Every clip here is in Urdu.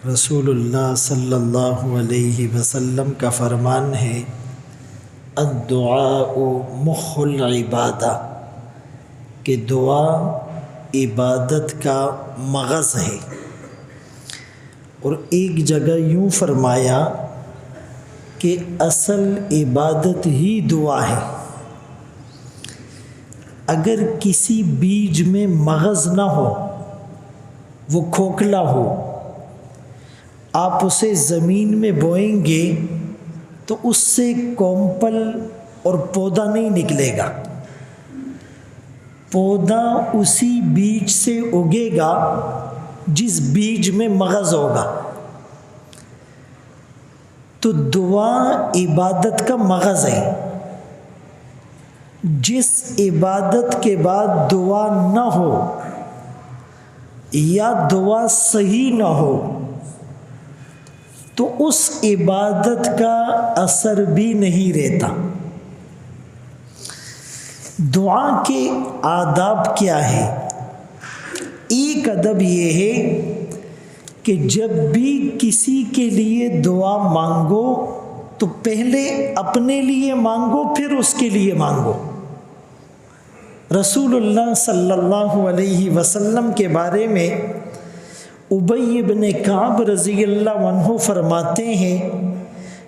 رسول اللہ صلی اللہ علیہ وسلم کا فرمان ہے الدعاء مخ العبادہ کہ دعا عبادت کا مغز ہے، اور ایک جگہ یوں فرمایا کہ اصل عبادت ہی دعا ہے۔ اگر کسی بیج میں مغز نہ ہو، وہ کھوکھلا ہو، آپ اسے زمین میں بوئیں گے تو اس سے کومپل اور پودا نہیں نکلے گا۔ پودا اسی بیج سے اگے گا جس بیج میں مغز ہوگا۔ تو دعا عبادت کا مغز ہے۔ جس عبادت کے بعد دعا نہ ہو یا دعا صحیح نہ ہو تو اس عبادت کا اثر بھی نہیں رہتا۔ دعا کے آداب کیا ہے؟ ایک ادب یہ ہے کہ جب بھی کسی کے لیے دعا مانگو تو پہلے اپنے لیے مانگو، پھر اس کے لیے مانگو۔ رسول اللہ صلی اللہ علیہ وسلم کے بارے میں ابی بن کعب رضی اللہ عنہ فرماتے ہیں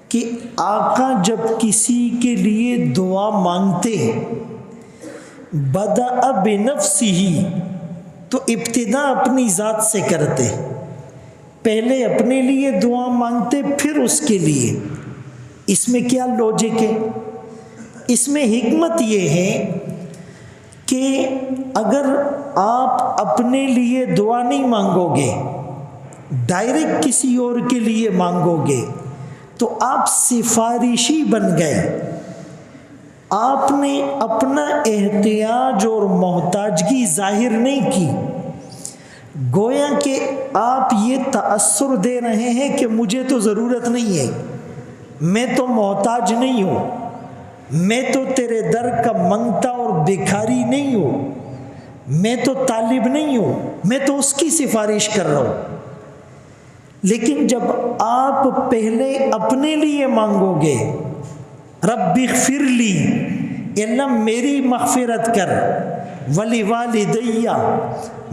کہ آقا جب کسی کے لیے دعا مانگتے بدأ بنفسہ تو ابتدا اپنی ذات سے کرتے، پہلے اپنے لیے دعا مانگتے پھر اس کے لیے۔ اس میں کیا لوجک ہے؟ اس میں حکمت یہ ہے کہ اگر آپ اپنے لیے دعا نہیں مانگو گے، ڈائریکٹ کسی اور کے لیے مانگو گے تو آپ سفارشی بن گئے۔ آپ نے اپنا احتیاج اور محتاجگی ظاہر نہیں کی، گویا کہ آپ یہ تأثر دے رہے ہیں کہ مجھے تو ضرورت نہیں ہے، میں تو محتاج نہیں ہوں، میں تو تیرے در کا منگتا اور بھکاری نہیں ہوں، میں تو طالب نہیں ہوں، میں تو اس کی سفارش کر رہا ہوں۔ لیکن جب آپ پہلے اپنے لیے مانگو گے، رب اغفر لی، اللہ میری مغفرت کر، ولی والدیہ،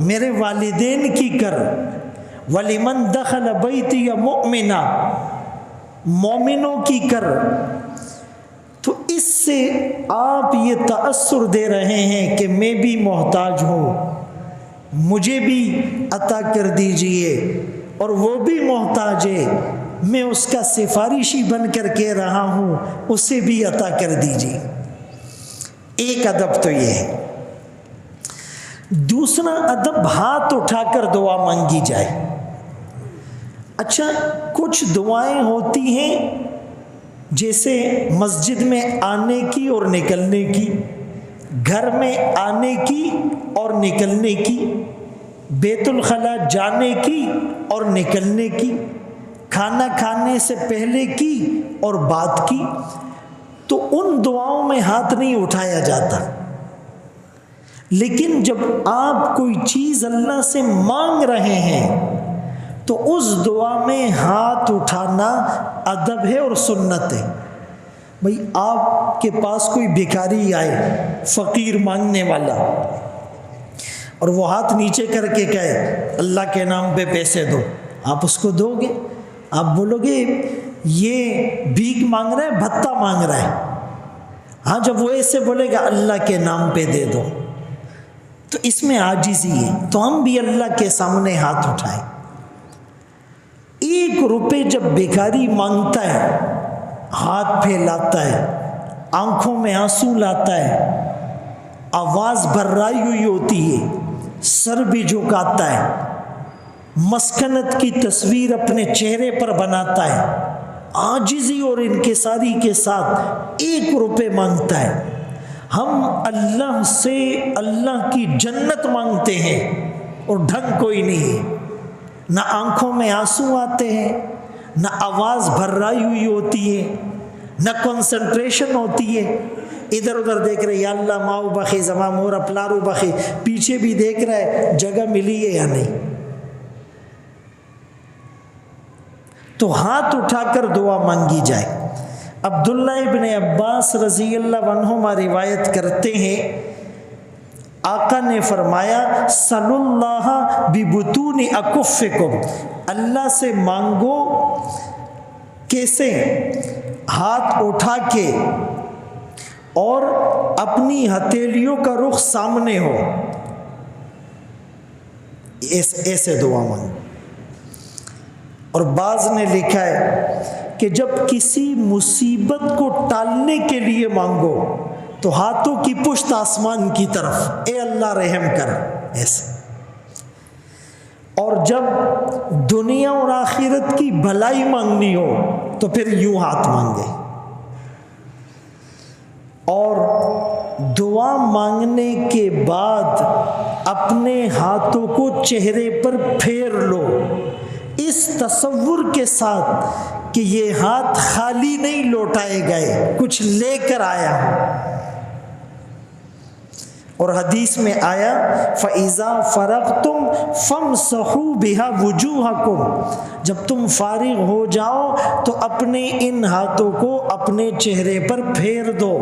میرے والدین کی کر، ولمن دخل بیتی مؤمنا، مومنوں کی کر، تو اس سے آپ یہ تأثر دے رہے ہیں کہ میں بھی محتاج ہوں، مجھے بھی عطا کر دیجئے، اور وہ بھی محتاج ہے، میں اس کا سفارشی بن کر کہہ رہا ہوں اسے بھی عطا کر دیجئے۔ ایک ادب تو یہ ہے۔ دوسرا ادب ہاتھ اٹھا کر دعا مانگی جائے۔ اچھا، کچھ دعائیں ہوتی ہیں جیسے مسجد میں آنے کی اور نکلنے کی، گھر میں آنے کی اور نکلنے کی، بیت الخلاء جانے کی اور نکلنے کی، کھانا کھانے سے پہلے کی اور بعد کی، تو ان دعاؤں میں ہاتھ نہیں اٹھایا جاتا۔ لیکن جب آپ کوئی چیز اللہ سے مانگ رہے ہیں تو اس دعا میں ہاتھ اٹھانا ادب ہے اور سنت ہے۔ بھئی آپ کے پاس کوئی بھکاری آئے، فقیر مانگنے والا، اور وہ ہاتھ نیچے کر کے کہے اللہ کے نام پہ پیسے دو، آپ اس کو دو گے؟ آپ بولو گے یہ بھیک مانگ رہا ہے، بھتہ مانگ رہا ہے؟ ہاں، جب وہ ایسے بولے گا اللہ کے نام پہ دے دو، تو اس میں عاجزی ہے۔ تو ہم بھی اللہ کے سامنے ہاتھ اٹھائیں۔ 1 روپے جب بھکاری مانگتا ہے، ہاتھ پھیلاتا ہے، آنکھوں میں آنسو لاتا ہے، آواز بھرائی ہوئی ہوتی ہے، سر بھی جھکاتا ہے، مسکنت کی تصویر اپنے چہرے پر بناتا ہے، عاجزی اور انکساری کے ساتھ 1 روپے مانگتا ہے، ہم اللہ سے اللہ کی جنت مانگتے ہیں اور ڈھنگ کوئی نہیں ہے، نہ آنکھوں میں آنسو آتے ہیں، نہ آواز بھرائی ہوئی ہوتی ہے، نہ کنسنٹریشن ہوتی ہے، ادھر ادھر دیکھ رہے یا اللہ ماؤ بخی زما مورا پلارو بخی، پیچھے بھی دیکھ رہا ہے جگہ ملی ہے یا نہیں۔ تو ہاتھ اٹھا کر دعا مانگی جائے۔ عبداللہ ابن عباس رضی اللہ عنہما روایت کرتے ہیں، آقا نے فرمایا صلی اللہ ببطون اکفکم، اللہ سے مانگو کیسے؟ ہاتھ اٹھا کے اور اپنی ہتھیلیوں کا رخ سامنے ہو، ایسے دعا مانگو۔ اور بعض نے لکھا ہے کہ جب کسی مصیبت کو ٹالنے کے لیے مانگو تو ہاتھوں کی پشت آسمان کی طرف، اے اللہ رحم کر، ایسے۔ اور جب دنیا اور آخرت کی بھلائی مانگنی ہو تو پھر یوں ہاتھ مانگے۔ اور دعا مانگنے کے بعد اپنے ہاتھوں کو چہرے پر پھیر لو، اس تصور کے ساتھ کہ یہ ہاتھ خالی نہیں لوٹائے گئے، کچھ لے کر آیا ہوں۔ اور حدیث میں آیا فَإِذَا فَرَغْتُمْ فَامْسَحُوا بِهَا وُجُوهَكُمْ، جب تم فارغ ہو جاؤ تو اپنے ان ہاتھوں کو اپنے چہرے پر پھیر دو،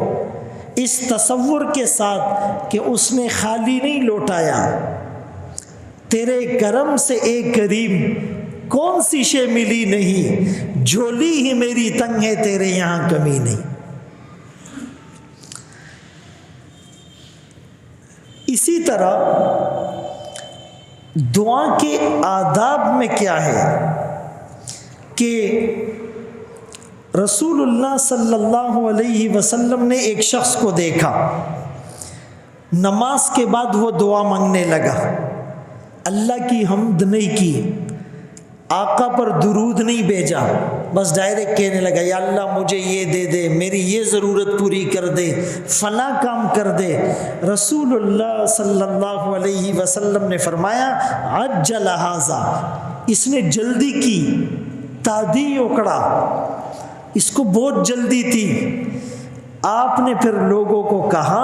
اس تصور کے ساتھ کہ اس نے خالی نہیں لوٹایا، تیرے کرم سے اے کریم کون سی شے ملی نہیں، جھولی ہی میری تنگ ہے، تیرے یہاں کمی نہیں۔ اسی طرح دعا کے آداب میں کیا ہے کہ رسول اللہ صلی اللہ علیہ وسلم نے ایک شخص کو دیکھا، نماز کے بعد وہ دعا مانگنے لگا، اللہ کی حمد نہیں کی، آقا پر درود نہیں بھیجا، بس ڈائریکٹ کہنے لگا یا اللہ مجھے یہ دے دے، میری یہ ضرورت پوری کر دے، فلاں کام کر دے۔ رسول اللہ صلی اللہ علیہ وسلم نے فرمایا عجل ھذا، اس نے جلدی کی، تادی اکڑا، اس کو بہت جلدی تھی۔ آپ نے پھر لوگوں کو کہا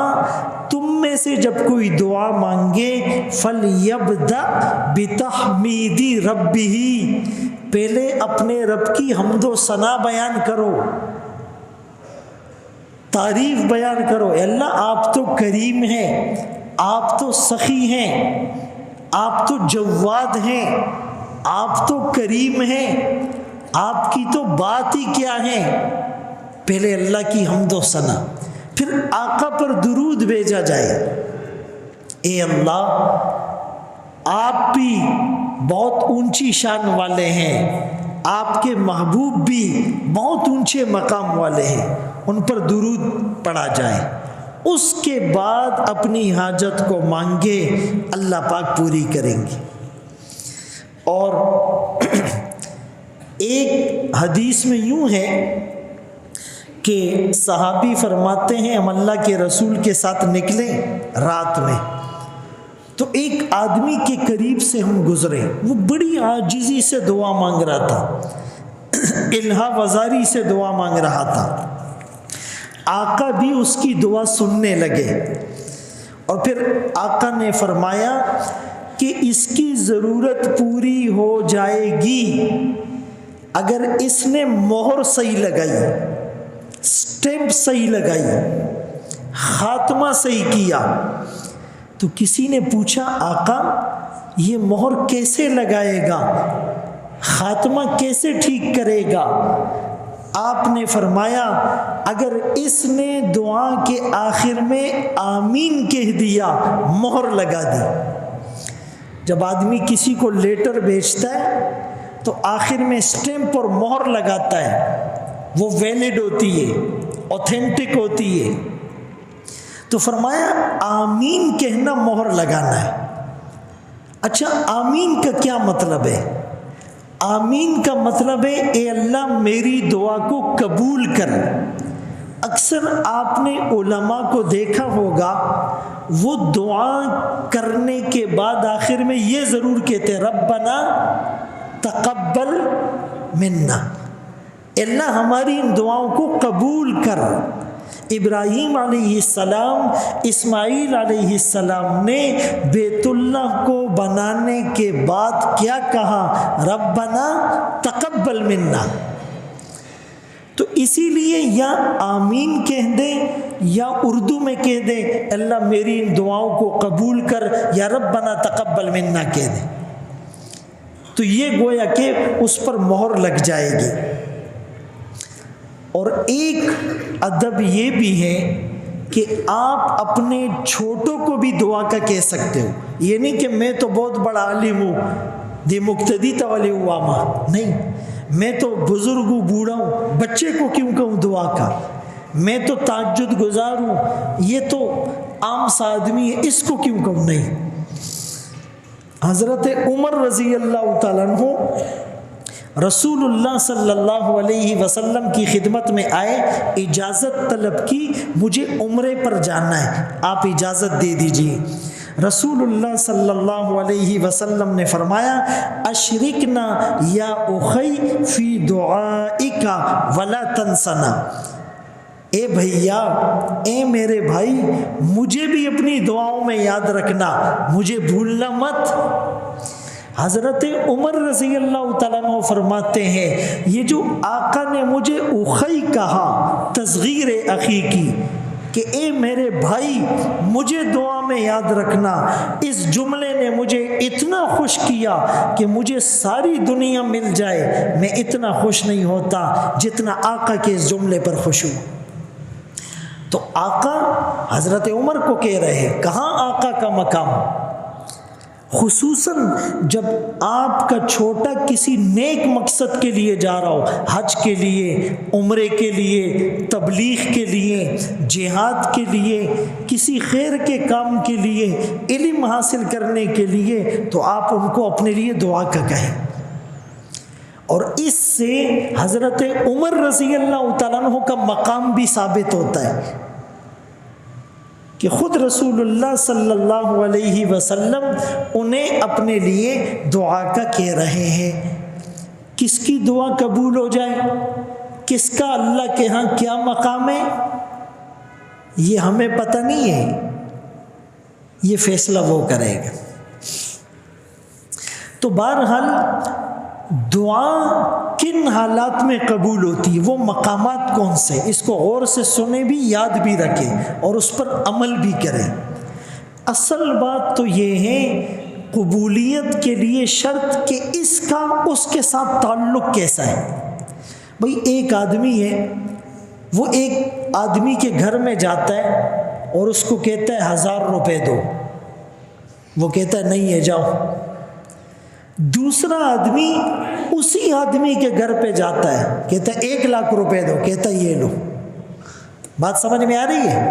تم میں سے جب کوئی دعا مانگے فَلْيَبْدَأْ بِتَحْمِيدِ رَبِّهِ، پہلے اپنے رب کی حمد و ثنا بیان کرو، تعریف بیان کرو، اے اللہ آپ تو کریم ہیں، آپ تو سخی ہیں، آپ تو جواد ہیں، آپ تو کریم ہیں، آپ کی تو بات ہی کیا ہے۔ پہلے اللہ کی حمد و ثنا، پھر آقا پر درود بھیجا جائے، اے اللہ آپ بھی بہت اونچی شان والے ہیں، آپ کے محبوب بھی بہت اونچے مقام والے ہیں، ان پر درود پڑھا جائے۔ اس کے بعد اپنی حاجت کو مانگے، اللہ پاک پوری کریں گے۔ اور ایک حدیث میں یوں ہے کہ صحابی فرماتے ہیں ہم اللہ کے رسول کے ساتھ نکلے رات میں، تو ایک آدمی کے قریب سے ہم گزرے، وہ بڑی عاجزی سے دعا مانگ رہا تھا، الہا وزاری سے دعا مانگ رہا تھا۔ آقا بھی اس کی دعا سننے لگے، اور پھر آقا نے فرمایا کہ اس کی ضرورت پوری ہو جائے گی اگر اس نے مہر صحیح لگائی، سٹیمپ صحیح لگائی، خاتمہ صحیح کیا۔ تو کسی نے پوچھا آقا یہ مہر کیسے لگائے گا، خاتمہ کیسے ٹھیک کرے گا؟ آپ نے فرمایا اگر اس نے دعا کے آخر میں آمین کہہ دیا، مہر لگا دی۔ جب آدمی کسی کو لیٹر بھیجتا ہے تو آخر میں سٹیمپ اور مہر لگاتا ہے، وہ ویلڈ ہوتی ہے، اوتھینٹک ہوتی ہے۔ تو فرمایا آمین کہنا مہر لگانا ہے۔ اچھا آمین کا کیا مطلب ہے؟ آمین کا مطلب ہے اے اللہ میری دعا کو قبول کر۔ اکثر آپ نے علماء کو دیکھا ہوگا وہ دعا کرنے کے بعد آخر میں یہ ضرور کہتے ہیں ربنا تقبل منا، اللہ ہماری ان دعاؤں کو قبول کر۔ ابراہیم علیہ السلام، اسماعیل علیہ السلام نے بیت اللہ کو بنانے کے بعد کیا کہا؟ ربنا تقبل منا۔ تو اسی لیے یا آمین کہہ دیں یا اردو میں کہہ دیں اللہ میری ان دعاؤں کو قبول کر، یا ربنا تقبل منا کہہ دیں، تو یہ گویا کہ اس پر مہر لگ جائے گی۔ اور ایک ادب یہ بھی ہے کہ آپ اپنے چھوٹوں کو بھی دعا کا کہہ سکتے ہو، یہ نہیں کہ میں تو بہت بڑا عالم ہوں دی مقتدی تولی عوامہ، نہیں، میں تو بزرگ ہوں، بوڑھا ہوں، بچے کو کیوں کہوں دعا کا؟ میں تو تہجد گزار ہوں، یہ تو عام سا آدمی ہے، اس کو کیوں کہوں؟ نہیں۔ حضرت عمر رضی اللہ تعالیٰ عنہ رسول اللہ صلی اللہ علیہ وسلم کی خدمت میں آئے، اجازت طلب کی، مجھے عمرے پر جانا ہے، آپ اجازت دے دیجیے۔ رسول اللہ صلی اللہ علیہ وسلم نے فرمایا اشرکنا یا اخی فی دعائک ولا تنسنا، اے بھیا، اے میرے بھائی، مجھے بھی اپنی دعاؤں میں یاد رکھنا، مجھے بھولنا مت۔ حضرت عمر رضی اللہ تعالیٰ عنہ فرماتے ہیں یہ جو آقا نے مجھے اخی کہا، تصغیر اخی کی، کہ اے میرے بھائی مجھے دعا میں یاد رکھنا، اس جملے نے مجھے اتنا خوش کیا کہ مجھے ساری دنیا مل جائے میں اتنا خوش نہیں ہوتا جتنا آقا کے اس جملے پر خوش ہوں۔ تو آقا حضرت عمر کو کہہ رہے ہیں، کہاں آقا کا مقام؟ خصوصاً جب آپ کا چھوٹا کسی نیک مقصد کے لیے جا رہا ہو، حج کے لیے، عمرے کے لیے، تبلیغ کے لیے، جہاد کے لیے، کسی خیر کے کام کے لیے، علم حاصل کرنے کے لیے، تو آپ ان کو اپنے لیے دعا کا کہیں۔ اور اس سے حضرت عمر رضی اللہ تعالیٰ عنہ کا مقام بھی ثابت ہوتا ہے کہ خود رسول اللہ صلی اللہ علیہ وسلم انہیں اپنے لیے دعا کا کہہ رہے ہیں۔ کس کی دعا قبول ہو جائے، کس کا اللہ کے ہاں کیا مقام ہے، یہ ہمیں پتہ نہیں ہے، یہ فیصلہ وہ کرے گا۔ تو بہرحال دعا کن حالات میں قبول ہوتی ہے، وہ مقامات کون سے، اس کو غور سے سنیں بھی، یاد بھی رکھیں اور اس پر عمل بھی کریں۔ اصل بات تو یہ ہے قبولیت کے لیے شرط کہ اس کا اس کے ساتھ تعلق کیسا ہے۔ بھئی ایک آدمی ہے، وہ ایک آدمی کے گھر میں جاتا ہے اور اس کو کہتا ہے 1000 روپے دو، وہ کہتا ہے نہیں ہے جاؤ۔ دوسرا آدمی اسی آدمی کے گھر پہ جاتا ہے، کہتا ہے 1 لاکھ روپے دو، کہتا ہے یہ لو۔ بات سمجھ میں آ رہی ہے؟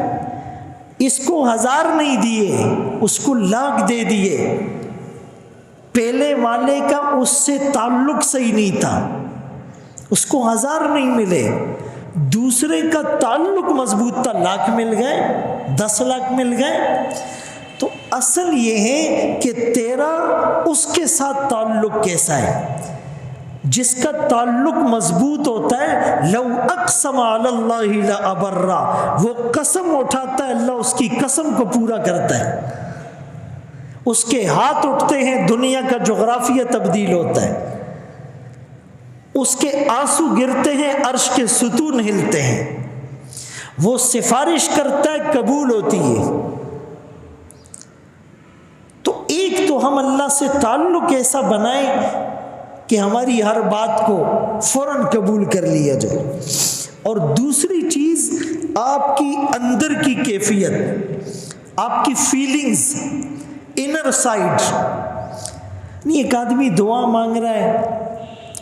اس کو 1000 نہیں دیے، اس کو 1 لاکھ دے دیے۔ پہلے والے کا اس سے تعلق صحیح نہیں تھا، اس کو 1000 نہیں ملے، دوسرے کا تعلق مضبوط تھا، 1 لاکھ مل گئے، 10 لاکھ مل گئے۔ تو اصل یہ ہے کہ تیرا اس کے ساتھ تعلق کیسا ہے۔ جس کا تعلق مضبوط ہوتا ہے، لو اقسم علی اللہ لابرہ، وہ قسم اٹھاتا ہے اللہ اس کی قسم کو پورا کرتا ہے، اس کے ہاتھ اٹھتے ہیں، دنیا کا جغرافیہ تبدیل ہوتا ہے، اس کے آنسو گرتے ہیں، عرش کے ستون ہلتے ہیں، وہ سفارش کرتا ہے، قبول ہوتی ہے۔ تو ایک تو ہم اللہ سے تعلق ایسا بنائیں کہ ہماری ہر بات کو فوراً قبول کر لیا جائے، اور دوسری چیز آپ کی اندر کی کیفیت، آپ کی فیلنگز، انر سائڈ۔ نہیں ایک آدمی دعا مانگ رہا ہے،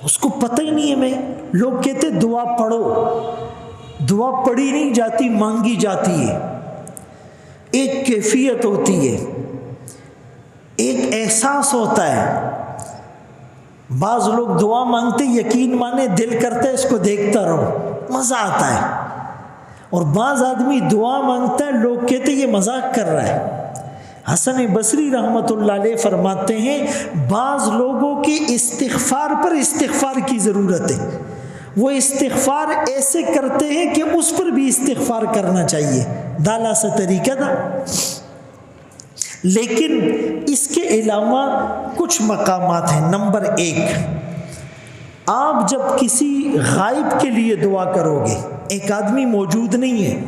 اس کو پتہ ہی نہیں ہے، میں لوگ کہتے دعا پڑھو، دعا پڑھی نہیں جاتی، مانگی جاتی ہے۔ ایک کیفیت ہوتی ہے، ایک احساس ہوتا ہے۔ بعض لوگ دعا مانگتے یقین مانے دل کرتا ہے اس کو دیکھتا رہو، مزہ آتا ہے، اور بعض آدمی دعا مانگتا ہے لوگ کہتے یہ مذاق کر رہا ہے۔ حسن بصری رحمۃ اللہ علیہ فرماتے ہیں بعض لوگوں کی استغفار پر استغفار کی ضرورت ہے، وہ استغفار ایسے کرتے ہیں کہ اس پر بھی استغفار کرنا چاہیے، دالا سا طریقہ تھا۔ لیکن اس کے علاوہ کچھ مقامات ہیں۔ نمبر 1، آپ جب کسی غائب کے لیے دعا کرو گے، ایک آدمی موجود نہیں ہے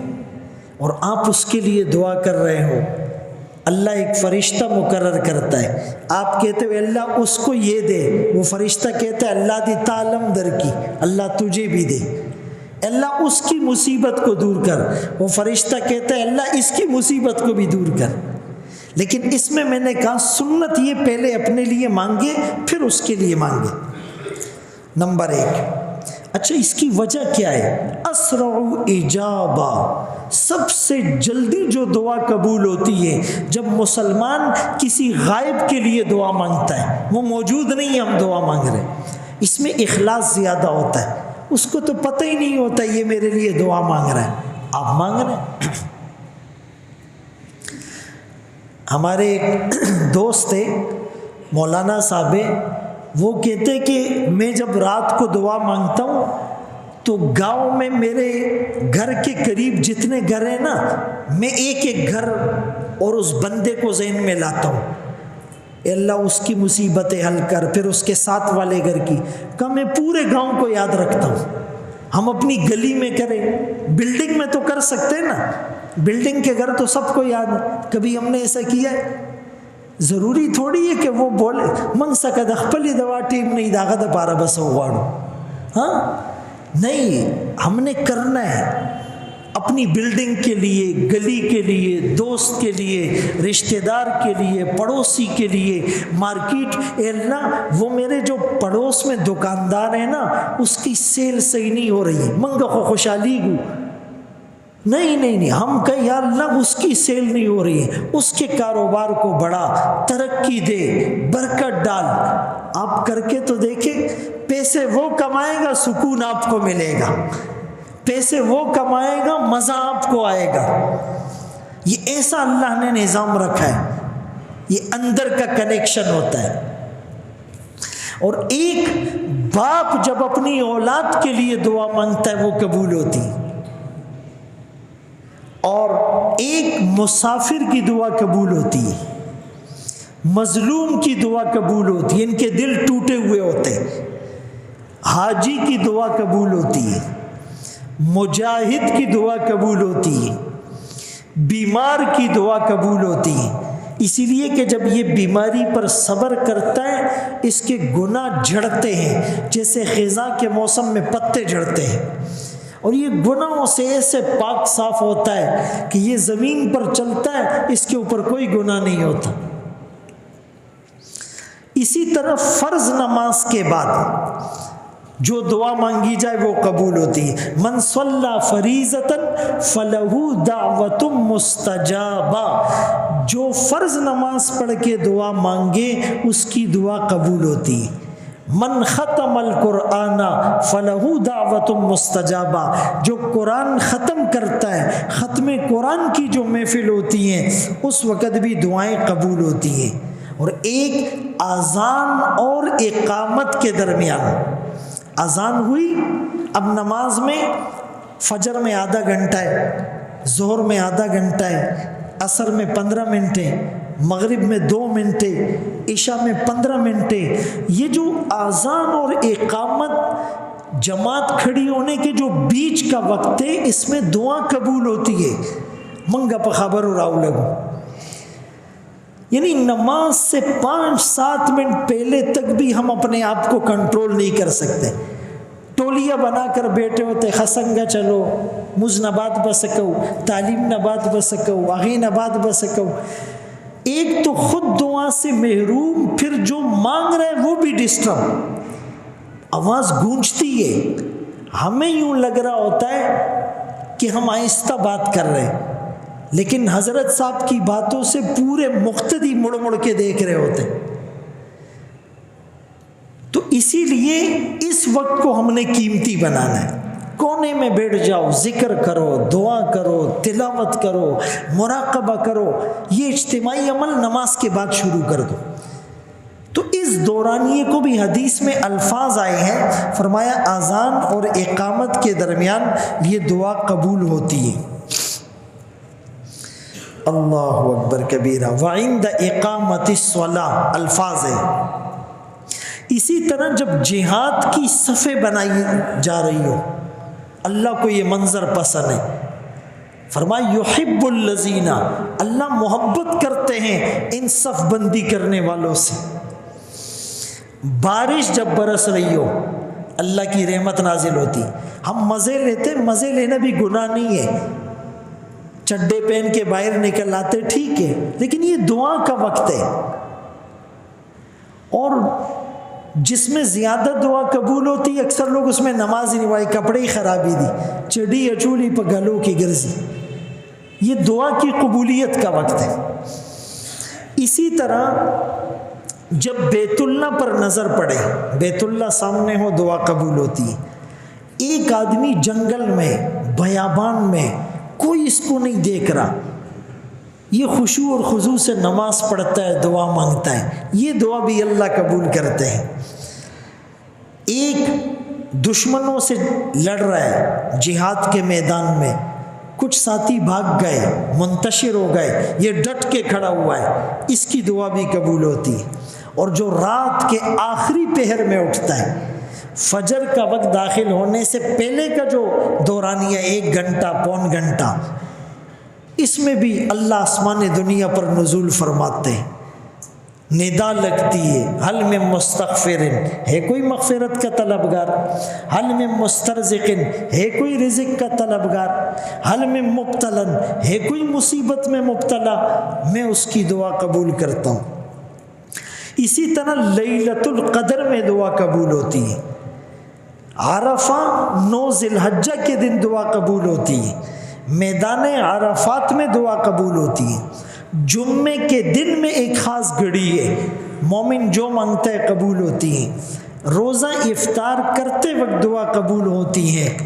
اور آپ اس کے لیے دعا کر رہے ہو، اللہ ایک فرشتہ مقرر کرتا ہے، آپ کہتے ہو اللہ اس کو یہ دے، وہ فرشتہ کہتا ہے اللہ دی تعلم در کی، اللہ تجھے بھی دے، اللہ اس کی مصیبت کو دور کر، وہ فرشتہ کہتا ہے اللہ اس کی مصیبت کو بھی دور کر۔ لیکن اس میں نے کہا سنت یہ پہلے اپنے لیے مانگے پھر اس کے لیے مانگے۔ نمبر 1۔ اچھا اس کی وجہ کیا ہے؟ اسرع اجابہ، سب سے جلدی جو دعا قبول ہوتی ہے جب مسلمان کسی غائب کے لیے دعا مانگتا ہے، وہ موجود نہیں ہے، ہم دعا مانگ رہے ہیں، اس میں اخلاص زیادہ ہوتا ہے، اس کو تو پتہ ہی نہیں ہوتا یہ میرے لیے دعا مانگ رہا ہے، آپ مانگ رہے ہیں۔ ہمارے ایک دوست تھے مولانا صاحب، وہ کہتے کہ میں جب رات کو دعا مانگتا ہوں تو گاؤں میں میرے گھر کے قریب جتنے گھر ہیں نا، میں ایک ایک گھر اور اس بندے کو ذہن میں لاتا ہوں، اے اللہ اس کی مصیبتیں حل کر، پھر اس کے ساتھ والے گھر کی، کہ میں پورے گاؤں کو یاد رکھتا ہوں۔ ہم اپنی گلی میں کریں، بلڈنگ میں تو کر سکتے ہیں نا، بلڈنگ کے گھر تو سب کو یاد ہے، کبھی ہم نے ایسا کیا ہے؟ ضروری تھوڑی ہے کہ وہ بولے منگ سکا دخپلی دوا ٹیم نہیں داغا دا پارا بس ہوگاڑو، ہاں نہیں، ہم نے کرنا ہے اپنی بلڈنگ کے لیے، گلی کے لیے، دوست کے لیے، رشتہ دار کے لیے، پڑوسی کے لیے، مارکیٹ، اے اللہ وہ میرے جو پڑوس میں دکاندار ہیں نا اس کی سیل صحیح نہیں ہو رہی ہے، منگا خو خوشحالی گو، نہیں، ہم کہیں یا اللہ اس کی سیل نہیں ہو رہی ہے، اس کے کاروبار کو بڑھا، ترقی دے، برکت ڈال۔ آپ کر کے تو دیکھیں، پیسے وہ کمائے گا سکون آپ کو ملے گا، پیسے وہ کمائے گا مزہ آپ کو آئے گا، یہ ایسا اللہ نے نظام رکھا ہے، یہ اندر کا کنیکشن ہوتا ہے۔ اور ایک باپ جب اپنی اولاد کے لیے دعا مانگتا ہے وہ قبول ہوتی ہے، اور ایک مسافر کی دعا قبول ہوتی ہے، مظلوم کی دعا قبول ہوتی ہے، ان کے دل ٹوٹے ہوئے ہوتے ہیں، حاجی کی دعا قبول ہوتی ہے، مجاہد کی دعا قبول ہوتی ہے، بیمار کی دعا قبول ہوتی ہے، اسی لیے کہ جب یہ بیماری پر صبر کرتا ہے اس کے گناہ جھڑتے ہیں، جیسے خزاں کے موسم میں پتے جھڑتے ہیں، اور یہ گناہوں سے ایسے پاک صاف ہوتا ہے کہ یہ زمین پر چلتا ہے، اس کے اوپر کوئی گناہ نہیں ہوتا۔ اسی طرح فرض نماز کے بعد جو دعا مانگی جائے وہ قبول ہوتی ہے۔ من صلی فریضۃ فلہ دعوۃ مستجابہ، جو فرض نماز پڑھ کے دعا مانگے اس کی دعا قبول ہوتی ہے۔ من ختم القرآن فلہ دعوۃ مستجابہ، جو قرآن ختم کرتا ہے، ختم قرآن کی جو محفل ہوتی ہیں اس وقت بھی دعائیں قبول ہوتی ہیں۔ اور ایک اذان اور اقامت کے درمیان، اذان ہوئی، اب نماز میں فجر میں آدھا گھنٹہ ہے، ظہر میں آدھا گھنٹہ ہے، عصر میں 15 منٹ ہے، مغرب میں 2 منٹ ہے، عشاء میں 15 منٹ ہے، یہ جو اذان اور اقامت جماعت کھڑی ہونے کے جو بیچ کا وقت ہے اس میں دعا قبول ہوتی ہے۔ منگا پا خبر ہو راؤ لگو، یعنی نماز سے 5-7 منٹ پہلے تک بھی ہم اپنے آپ کو کنٹرول نہیں کر سکتے، ٹولیاں بنا کر بیٹھے ہوتے، خسنگا چلو، مز نبات بسکو، تعلیم نبات بسکو، آغی نبات بسکو، ایک تو خود دعا سے محروم، پھر جو مانگ رہے ہیں وہ بھی ڈسٹرب، آواز گونجتی ہے، ہمیں یوں لگ رہا ہوتا ہے کہ ہم آہستہ بات کر رہے ہیں، لیکن حضرت صاحب کی باتوں سے پورے مقتدی مڑ مڑ کے دیکھ رہے ہوتے ہیں۔ تو اسی لیے اس وقت کو ہم نے قیمتی بنانا ہے، کونے میں بیٹھ جاؤ، ذکر کرو، دعا کرو، تلاوت کرو، مراقبہ کرو، یہ اجتماعی عمل نماز کے بعد شروع کر دو۔ تو اس دورانیے کو بھی حدیث میں الفاظ آئے ہیں، فرمایا اذان اور اقامت کے درمیان یہ دعا قبول ہوتی ہے۔ اللہ اکبر کبیرہ۔ وعند اقامت الصلاۃ الفاظ ہے۔ اسی طرح جب جہاد کی صفیں بنائی جا رہی ہو، اللہ کو یہ منظر پسند ہے، فرمایا یحب الذین، اللہ محبت کرتے ہیں ان صف بندی کرنے والوں سے۔ بارش جب برس رہی ہو، اللہ کی رحمت نازل ہوتی، ہم مزے لیتے، مزے لینا بھی گناہ نہیں ہے، چڈے پہن کے باہر نکل آتے ٹھیک ہے، لیکن یہ دعا کا وقت ہے، اور جس میں زیادہ دعا قبول ہوتی ہے اکثر لوگ اس میں نماز ہی نہیں پڑھے، کپڑے ہی خرابی دی، چڑی اچولی پہ گلوں کی گرزی، یہ دعا کی قبولیت کا وقت ہے۔ اسی طرح جب بیت اللہ پر نظر پڑے، بیت اللہ سامنے ہو، دعا قبول ہوتی ہے۔ ایک آدمی جنگل میں، بیابان میں، کوئی اس کو نہیں دیکھ رہا، یہ خشوع اور خضوع سے نماز پڑھتا ہے، دعا مانگتا ہے، یہ دعا بھی اللہ قبول کرتے ہیں۔ ایک دشمنوں سے لڑ رہا ہے جہاد کے میدان میں، کچھ ساتھی بھاگ گئے، منتشر ہو گئے، یہ ڈٹ کے کھڑا ہوا ہے، اس کی دعا بھی قبول ہوتی ہے۔ اور جو رات کے آخری پہر میں اٹھتا ہے، فجر کا وقت داخل ہونے سے پہلے کا جو دورانیہ 1 گھنٹہ پون گھنٹہ، اس میں بھی اللہ آسمان دنیا پر نزول فرماتے ہیں، ندا لگتی ہے، حل من مستغفر، ہے کوئی مغفرت کا طلبگار، حل من مسترزق، ہے کوئی رزق کا طلبگار، حل من مبتلا، ہے کوئی مصیبت میں مبتلا، میں اس کی دعا قبول کرتا ہوں۔ اسی طرح لیلۃ القدر میں دعا قبول ہوتی ہے، عرفہ 9 ذی الحجہ کے دن دعا قبول ہوتی ہے، میدان عرفات میں دعا قبول ہوتی ہے، جمعے کے دن میں ایک خاص گھڑی ہے، مومن جو مانگتا ہے قبول ہوتی ہے، روزہ افطار کرتے وقت دعا قبول ہوتی ہے۔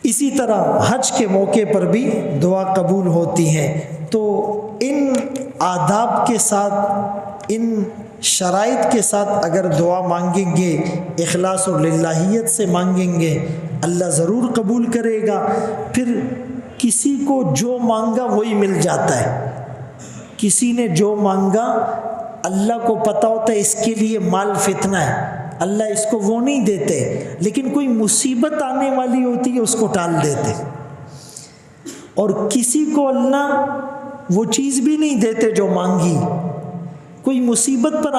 اسی طرح حج کے موقع پر بھی دعا قبول ہوتی ہے۔ تو ان آداب کے ساتھ، ان شرائط کے ساتھ اگر دعا مانگیں گے، اخلاص اور للہیت سے مانگیں گے، اللہ ضرور قبول کرے گا۔ پھر کسی کو جو مانگا وہی مل جاتا ہے، کسی نے جو مانگا اللہ کو پتہ ہوتا ہے اس کے لیے مال فتنہ ہے، اللہ اس کو وہ نہیں دیتے، لیکن کوئی مصیبت آنے والی ہوتی ہے اس کو ٹال دیتے، اور کسی کو اللہ وہ چیز بھی نہیں دیتے جو مانگی، کوئی مصیبت پر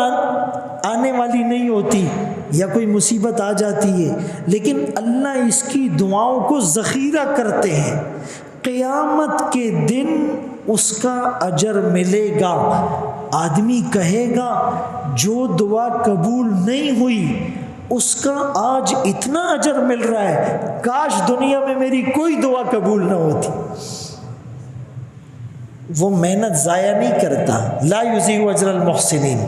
آنے والی نہیں ہوتی یا کوئی مصیبت آ جاتی ہے، لیکن اللہ اس کی دعاؤں کو ذخیرہ کرتے ہیں، قیامت کے دن اس کا اجر ملے گا۔ آدمی کہے گا جو دعا قبول نہیں ہوئی اس کا آج اتنا اجر مل رہا ہے، کاش دنیا میں میری کوئی دعا قبول نہ ہوتی۔ وہ محنت ضائع نہیں کرتا، لا یضیع اجر المحسنین،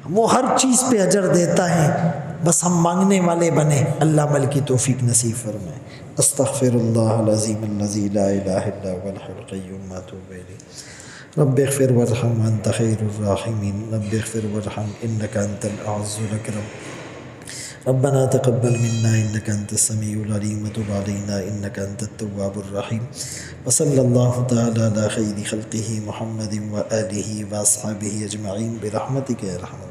وہ ہر چیز پہ اجر دیتا ہے، بس ہم مانگنے والے بنے۔ اللہ عمل کی توفیق نصیب فرمائے۔ استغفر اللہ العظیم الذی لا الہ الا هو الحی القیوم واتوب الیہ۔ رب اغفر وارحم وانت خیر الراحمین، رب اغفر وارحم انک انت الاعز الاکرم، ربنا تقبل منا انک انت السمیع العلیم وتب علینا انک انت التواب الرحیم، وصلی اللہ تعالی علی خیر خلقہ محمد وآلہ واصحابہ اجمعین برحمتک یا ارحم